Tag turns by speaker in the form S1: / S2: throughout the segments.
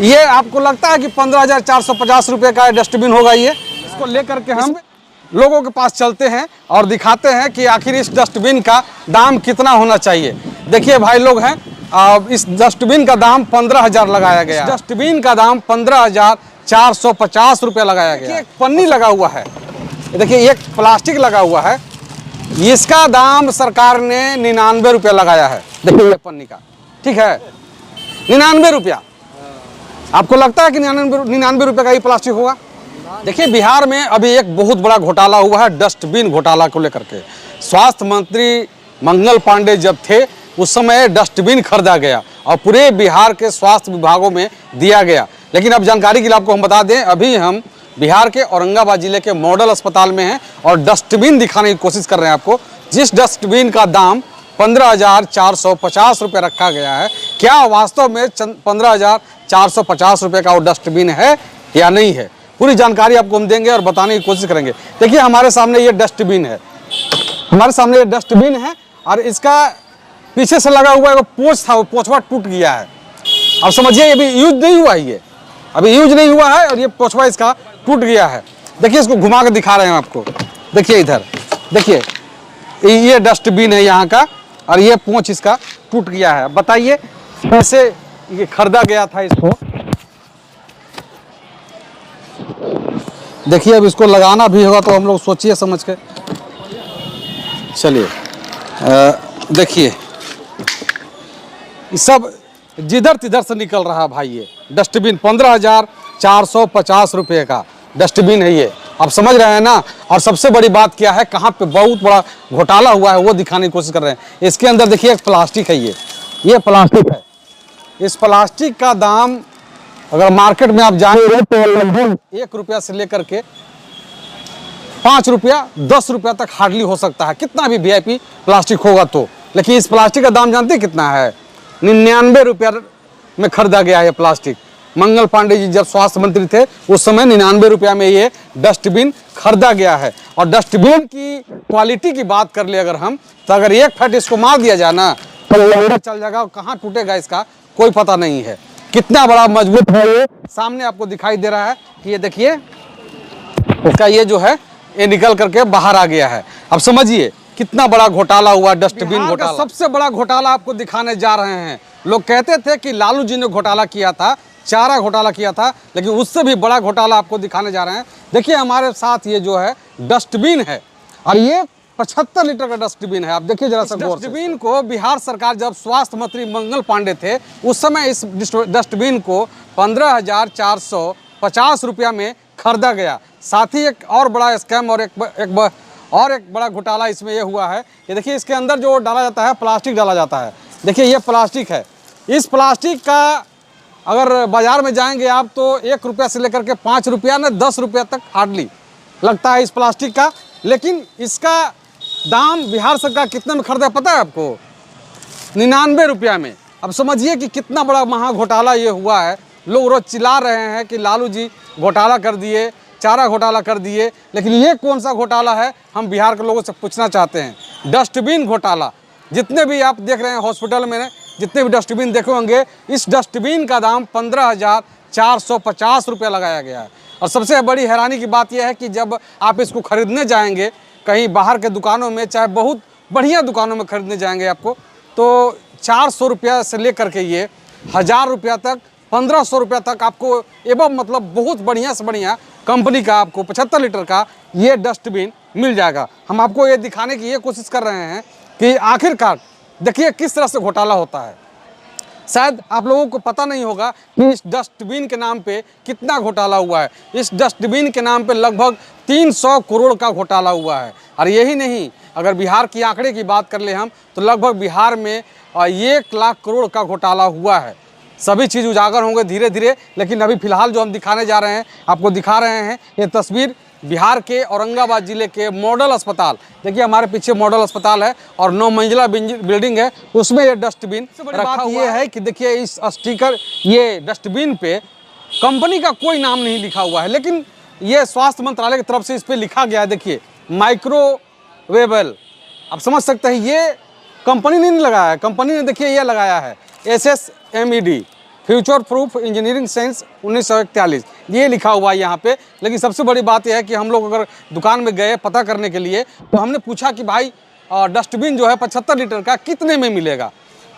S1: ये आपको लगता है कि 15,450 रुपये का डस्टबिन होगा ये? इसको लेकर के हम लोगों के पास चलते हैं और दिखाते हैं कि आखिर इस डस्टबिन का दाम कितना होना चाहिए। देखिए भाई लोग हैं, इस डस्टबिन का दाम 15,000 लगाया गया। डस्टबिन का दाम 15,450 रुपये लगाया गया। एक पन्नी लगा हुआ है, देखिए एक प्लास्टिक लगा हुआ है, इसका दाम सरकार ने 99 रुपया लगाया है। देखिए ये पन्नी का, ठीक है, 99 रुपया। आपको लगता है कि 99 रुपये का ही प्लास्टिक होगा? देखिए बिहार में अभी एक बहुत बड़ा घोटाला हुआ है डस्टबिन घोटाला को लेकर के। स्वास्थ्य मंत्री मंगल पांडे जब थे उस समय डस्टबिन खरीदा गया और पूरे बिहार के स्वास्थ्य विभागों में दिया गया। लेकिन अब जानकारी के लिए आपको हम बता दें, अभी हम बिहार के औरंगाबाद जिले के मॉडल अस्पताल में हैं और डस्टबिन दिखाने की कोशिश कर रहे हैं आपको। जिस डस्टबिन का दाम 15,450 रुपये रखा गया है, क्या वास्तव में 15,450 रुपये का वो डस्टबिन है या नहीं है, पूरी जानकारी आपको हम देंगे और बताने की कोशिश करेंगे। देखिए हमारे सामने ये डस्टबिन है, हमारे सामने ये डस्टबिन है और इसका पीछे से लगा हुआ एक पोछ था, वो पोछवा टूट गया है। अब समझिए अभी यूज नहीं हुआ है, ये अभी यूज नहीं हुआ है और ये पोछवा इसका टूट गया है। देखिए इसको घुमा के दिखा रहे हैं आपको, देखिए इधर देखिए ये डस्टबिन है यहाँ का और ये पोंछ इसका टूट गया है। बताइए कैसे ये खरीदा गया था इसको? देखिए अब इसको लगाना भी होगा तो हम लोग सोचिए समझ के। चलिए देखिए सब जिधर तिधर से निकल रहा भाई। ये डस्टबिन 15,450 रुपये का डस्टबिन है ये, आप समझ रहे हैं ना। और सबसे बड़ी बात क्या है, कहाँ पे बहुत बड़ा घोटाला हुआ है वो दिखाने की कोशिश कर रहे हैं। इसके अंदर देखिए एक प्लास्टिक है, ये प्लास्टिक है। इस प्लास्टिक का दाम अगर मार्केट में आप जाएंगे तो लगभग 1 रुपया से लेकर के 5 रुपया 10 रुपया तक हार्डली हो सकता है, कितना भी वीआईपी प्लास्टिक होगा तो। लेकिन इस प्लास्टिक का दाम जानते हैं कितना है? 99 रुपया में खरीदा गया है प्लास्टिक। मंगल पांडे जी जब स्वास्थ्य मंत्री थे उस समय 99 रुपया में ये डस्टबिन खरीदा गया है। और डस्टबिन की क्वालिटी की बात कर ले अगर हम, तो अगर एक फट इसको मार दिया जाए ना तो लंबा चल जाएगा, कहाँ टूटेगा इसका कोई पता नहीं है। कितना बड़ा मजबूत है ये, सामने आपको दिखाई दे रहा है कि ये देखिए इसका ये जो है ये निकल करके बाहर आ गया है। अब समझिए कितना बड़ा घोटाला हुआ डस्टबिन घोटाला। सबसे बड़ा घोटाला आपको दिखाने जा रहे हैं। लोग कहते थे कि लालू जी ने घोटाला किया था, चारा घोटाला किया था, लेकिन उससे भी बड़ा घोटाला आपको दिखाने जा रहे हैं। देखिए हमारे साथ ये जो है डस्टबिन है और ये 75 लीटर का डस्टबिन है। आप देखिए जरा सा गौर से। डस्टबिन को बिहार सरकार जब स्वास्थ्य मंत्री मंगल पांडे थे उस समय इस डस्टबिन को 15,450 रुपया में खरीदा गया। साथ ही एक और बड़ा स्कैम और एक बड़ा घोटाला इसमें ये हुआ है। ये देखिए इसके अंदर जो डाला जाता है प्लास्टिक डाला जाता है। देखिए ये प्लास्टिक है, इस प्लास्टिक का अगर बाजार में जाएंगे आप तो 1 रुपया से लेकर के 5 रुपया ना 10 रुपया तक हार्डली लगता है इस प्लास्टिक का। लेकिन इसका दाम बिहार सरकार कितने में खरीदा पता है आपको? 99 रुपया में। अब समझिए कि कितना बड़ा महा घोटाला ये हुआ है। लोग रोज चिल्ला रहे हैं कि लालू जी घोटाला कर दिए, चारा घोटाला कर दिए, लेकिन ये कौन सा घोटाला है हम बिहार के लोगों से पूछना चाहते हैं। डस्टबिन घोटाला। जितने भी आप देख रहे हैं हॉस्पिटल में जितने भी डस्टबिन देखे होंगे, इस डस्टबिन का दाम 15,450 रुपये लगाया गया है। और सबसे बड़ी हैरानी की बात यह है कि जब आप इसको खरीदने जाएंगे कहीं बाहर के दुकानों में, चाहे बहुत बढ़िया दुकानों में खरीदने जाएंगे आपको, तो 400 रुपया से लेकर के ये 1000 रुपया तक, 1500 रुपया तक आपको एवं मतलब बहुत बढ़िया से बढ़िया कंपनी का आपको 75 लीटर का ये डस्टबिन मिल जाएगा। हम आपको ये दिखाने की ये कोशिश कर रहे हैं कि आखिरकार देखिए किस तरह से घोटाला होता है। शायद आप लोगों को पता नहीं होगा कि इस डस्टबिन के नाम पे कितना घोटाला हुआ है। इस डस्टबिन के नाम पे लगभग 300 करोड़ का घोटाला हुआ है। और यही नहीं, अगर बिहार की आंकड़े की बात कर ले हम तो लगभग बिहार में 1 लाख करोड़ का घोटाला हुआ है। सभी चीज़ उजागर होंगे धीरे धीरे, लेकिन अभी फिलहाल जो हम दिखाने जा रहे हैं, आपको दिखा रहे हैं ये तस्वीर बिहार के औरंगाबाद जिले के मॉडल अस्पताल। देखिए हमारे पीछे मॉडल अस्पताल है और 9 मंजिला बिल्डिंग है, उसमें ये डस्टबिन रखा हुआ है। कि देखिए इस स्टिकर, ये डस्टबिन पे कंपनी का कोई नाम नहीं लिखा हुआ है, लेकिन ये स्वास्थ्य मंत्रालय की तरफ से इस पर लिखा गया है। देखिए माइक्रोवेबल, आप समझ सकते हैं ये कंपनी ने नहीं लगाया है, कंपनी ने देखिए ये लगाया है SSMED future proof engineering science 1941 ये लिखा हुआ है यहाँ पे। लेकिन सबसे बड़ी बात यह है कि हम लोग अगर दुकान में गए पता करने के लिए तो हमने पूछा कि भाई डस्टबिन जो है 75 लीटर का कितने में मिलेगा।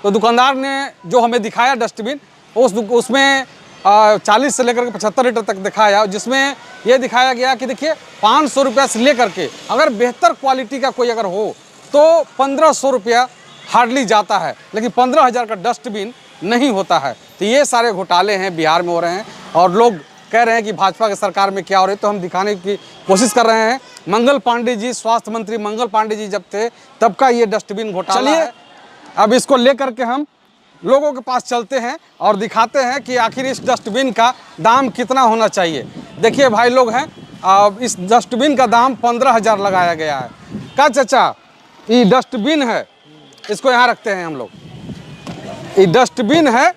S1: तो दुकानदार ने जो हमें दिखाया डस्टबिन उसमें 40 से लेकर के 75 लीटर तक दिखाया, जिसमें ये दिखाया गया कि देखिए 500 रुपया से लेकर के अगर बेहतर क्वालिटी का कोई अगर हो तो 1500 रुपया हार्डली जाता है, लेकिन 15,000 का डस्टबिन नहीं होता है। तो ये सारे घोटाले हैं बिहार में हो रहे हैं और लोग कह रहे हैं कि भाजपा की सरकार में क्या हो रही है, तो हम दिखाने की कोशिश कर रहे हैं। मंगल पांडे जी, स्वास्थ्य मंत्री मंगल पांडे जी जब थे तब का ये डस्टबिन घोटाला है। अब इसको लेकर के हम लोगों के पास चलते हैं और दिखाते हैं कि आखिर इस डस्टबिन का दाम कितना होना चाहिए। देखिए भाई लोग हैं, इस डस्टबिन का दाम 15,000 लगाया गया है। क्या चाचा, ये डस्टबिन है, इसको यहाँ रखते हैं हम लोग। ये डस्टबिन है,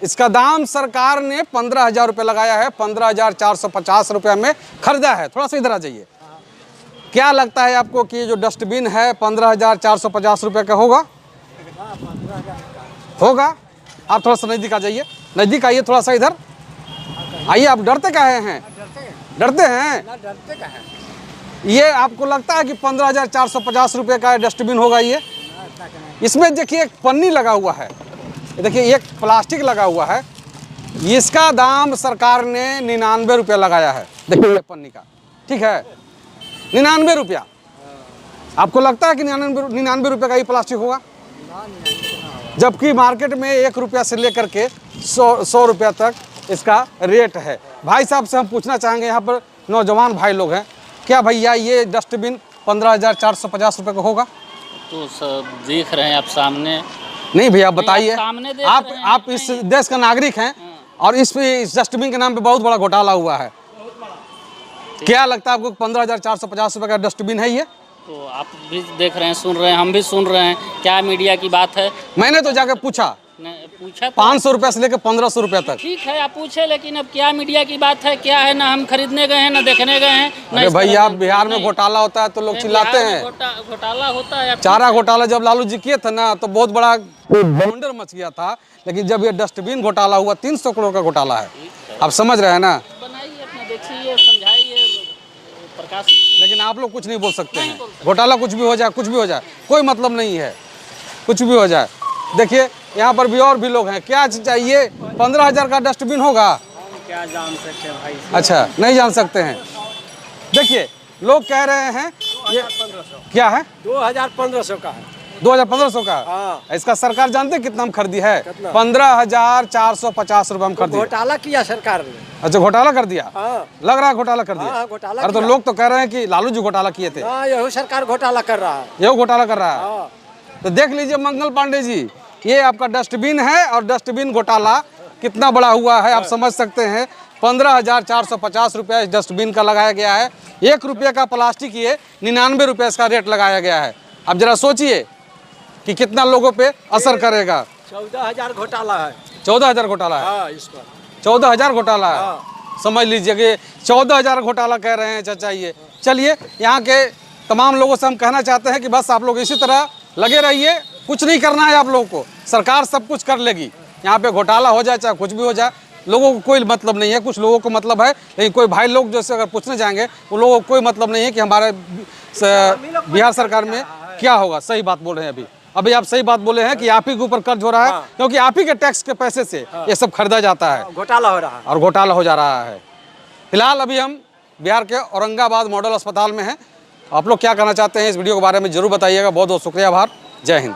S1: इसका दाम सरकार ने 15,000 रुपये लगाया है, 15,450 रुपये में खरीदा है। थोड़ा सा इधर आ जाइए। क्या लगता है आपको कि जो डस्टबिन है 15,450 रुपये का होगा? होगा? आप थोड़ा सा नज़दीक आ जाइए, नज़दीक आइए थोड़ा सा इधर आइए। आप डरते काहे हैं? डरते हैं? डरते काहे हैं? ये आपको लगता है कि 15,450 रुपये का डस्टबिन होगा? ये इसमें देखिए एक पन्नी लगा हुआ है, देखिए एक प्लास्टिक लगा हुआ है, इसका दाम सरकार ने 99 रुपया लगाया है। देखिए पन्नी का, ठीक है, 99 रुपया। आपको लगता है कि 99 रुपये का ये प्लास्टिक होगा? जबकि मार्केट में 1 रुपया से लेकर के 100 रुपया तक इसका रेट है। भाई साहब से हम पूछना चाहेंगे, यहाँ पर नौजवान भाई लोग हैं, क्या भैया ये डस्टबिन 15,450 रुपये का होगा?
S2: तो सब देख रहे हैं आप सामने।
S1: नहीं भैया बताइए,
S2: आप
S1: इस देश का नागरिक हैं और इस डस्टबिन के नाम पे बहुत बड़ा घोटाला हुआ है। क्या लगता है आपको 15,450 रुपये का डस्टबिन है ये?
S2: तो आप भी देख रहे हैं, सुन रहे हैं, हम भी सुन रहे हैं, क्या मीडिया की बात है?
S1: मैंने तो जाके पूछा,
S2: तो
S1: 500 रुपये से लेकर 1,500 रुपये तक।
S2: ठीक है आप पूछे, लेकिन अब क्या मीडिया की बात है? क्या है, ना हम खरीदने गए हैं ना देखने गए हैं।
S1: अरे भैया बिहार में घोटाला होता है तो लोग चिल्लाते हैं।
S2: घोटाला होता है।
S1: चारा घोटाला जब लालू जी किए थे ना तो बहुत बड़ा बवंडर मच गया था, लेकिन जब ये डस्टबिन घोटाला हुआ 300 करोड़ का घोटाला है। आप समझ रहे हैं ना?
S2: बनाइए अपना, देखिए, समझाइए, प्रकाशित।
S1: लेकिन आप लोग कुछ नहीं बोल सकते हैं। घोटाला कुछ भी हो जाए, कुछ भी हो जाए, कोई मतलब नहीं है, कुछ भी हो जाए। देखिए यहाँ पर भी और भी लोग हैं। क्या चाहिए? 15,000 का डस्टबिन होगा?
S2: क्या जान सकते हैं भाई?
S1: अच्छा, नहीं जान सकते हैं। देखिए लोग कह रहे हैं ये क्या है?
S3: 2,1500 का है।
S1: 2,1500 का?
S3: हाँ।
S1: इसका सरकार जानते हैं कितना हम खरीदी है? 15,450 रुपये हम खरीदी।
S3: घोटाला किया सरकार ने।
S1: अच्छा, घोटाला कर दिया?
S3: हाँ।
S1: लग रहा है घोटाला कर दिया।
S3: हाँ, घोटाला
S1: अरे तो लोग तो कह रहे हैं कि लालू जी घोटाला किए थे।
S3: हाँ, यही सरकार घोटाला कर रहा है।
S1: यही घोटाला कर रहा है।
S3: हाँ।
S1: तो देख लीजिए मंगल पांडे जी, ये आपका डस्टबिन है और डस्टबिन घोटाला कितना बड़ा हुआ है आप समझ सकते हैं। 15,450 रुपया इस डस्टबिन का लगाया गया है। 1 रुपये का प्लास्टिक, ये 99 रुपये इसका रेट लगाया गया है। अब जरा सोचिए कि कितना लोगों पे असर करेगा।
S3: 14,000 घोटाला है।
S1: 14,000 घोटाला है?
S3: हाँ, इस पर
S1: 14,000 घोटाला है।
S3: हाँ।
S1: समझ लीजिए कि 14,000 घोटाला कह रहे हैं चाचा ये। चलिए यहाँ के तमाम लोगों से हम कहना चाहते हैं कि बस आप लोग इसी तरह लगे रहिए, कुछ नहीं करना है आप लोगों को, सरकार सब कुछ कर लेगी। यहाँ पे घोटाला हो जाए चाहे कुछ भी हो जाए, लोगों को कोई मतलब नहीं है। कुछ लोगों को मतलब है, लेकिन कोई भाई लोग जैसे अगर पूछने जाएंगे उन लोगों को कोई मतलब नहीं है कि हमारे बिहार सरकार में क्या होगा। सही बात बोल रहे हैं अभी आप सही बात बोले हैं कि आप ही के ऊपर कर्ज हो रहा है, क्योंकि आप ही के टैक्स के पैसे से ये सब खरीदा जाता है,
S3: घोटाला हो रहा है
S1: और घोटाला हो जा रहा है। फिलहाल अभी हम बिहार के औरंगाबाद मॉडल अस्पताल में हैं। आप लोग क्या कहना चाहते हैं इस वीडियो के बारे में जरूर बताइएगा। बहुत बहुत शुक्रिया, आभार, जय हिंद।